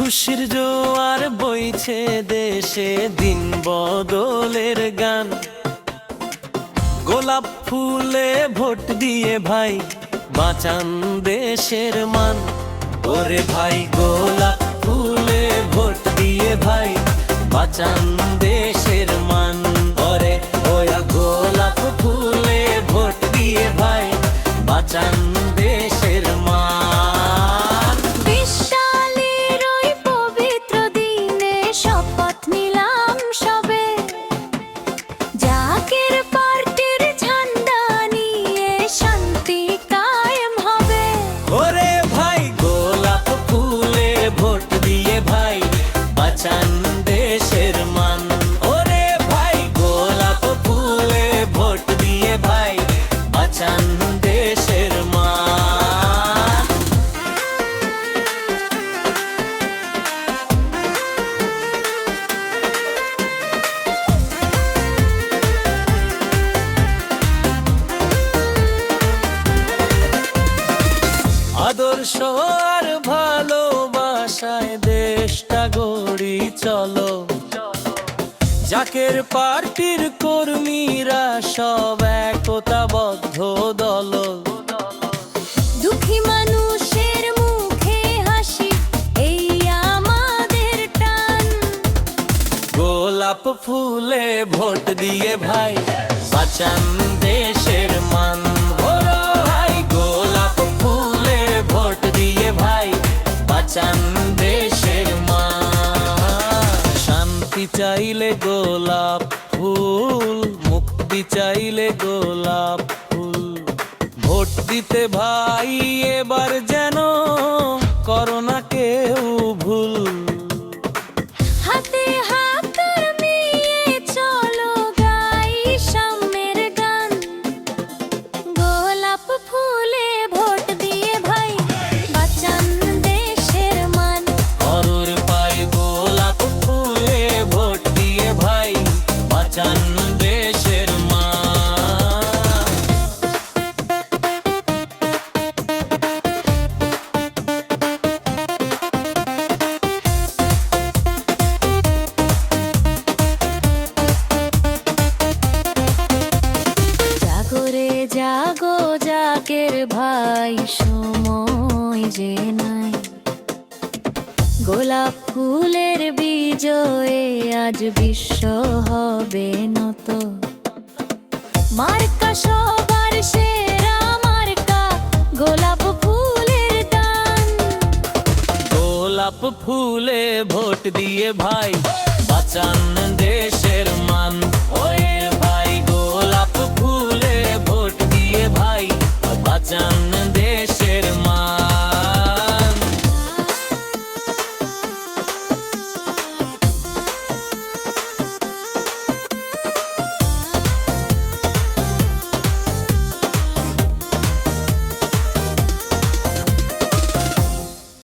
খুশির জোয়ার বইছে দেশে, দিন বদলের গান। গোলাপ ফুলে ভোট দিয়ে ভাই বাঁচান দেশের মান। ওরে ভাই গোলাপ ফুলে ভোট দিয়ে ভাই বাঁচান দেশের মান। ওরে ওয়া গোলাপ ফুলে ভোট দিয়ে ভাই বাঁচান দেশের মান। বিশালের ওই পবিত্র দিনে শপথ নিলাম সবে, জাকের পার্টির ঝান্ডা নিয়ে শান্তি কায়েম হবে। ওরে ভাই গোলাপ ফুলে ভোট দিয়ে ভাই বাঁচান দেশের মান। ওরে ভাই গোলাপ ফুলে ভোট দিয়ে ভাই বাঁচান দেশের মান। আদর্শ আর ভালোবাসায় দেশটা গড়ি চলো। জাকের পার্টির কর্মীরা সব একতাবদ্ধ দল। দুঃখী মানুষের মুখে হাসি, এই আমাদের টান। গোলাপ ফুলে ভোট দিয়ে ভাই বাঁচান দেশের মান। ওরে ভাই গোলাপ ফুলে ভোট দিয়ে ভাই বাঁচান দেশের মান। শান্তি চাইলে গোলাপ ফুল, মুক্তি চাইলে গোলাপ ফুল। ভোট দিতে ভাই এবার যেন করোনা কেউ ভুল। হাতে হাত মিলিয়ে চলো গাই সাম্যের গান। গোলাপ ফুলে ভোট দিয়ে ভাই বাঁচান দেশের মান। অরুর পাই গোলাপ ফুলে ভোট দিয়ে ভাই বাঁচান দেশের মান। জাগরে জাগো জাকের ভাই, সময় যে নাই। গোলাপ ফুলের বিজয়ে আজ বিশ্ব হবে নত। মার্কা সবার সেরা মার্কা, গোলাপ ফুলের দান। গোলাপ ফুলে ভোট দিয়ে ভাই বাঁচান দেশের মান।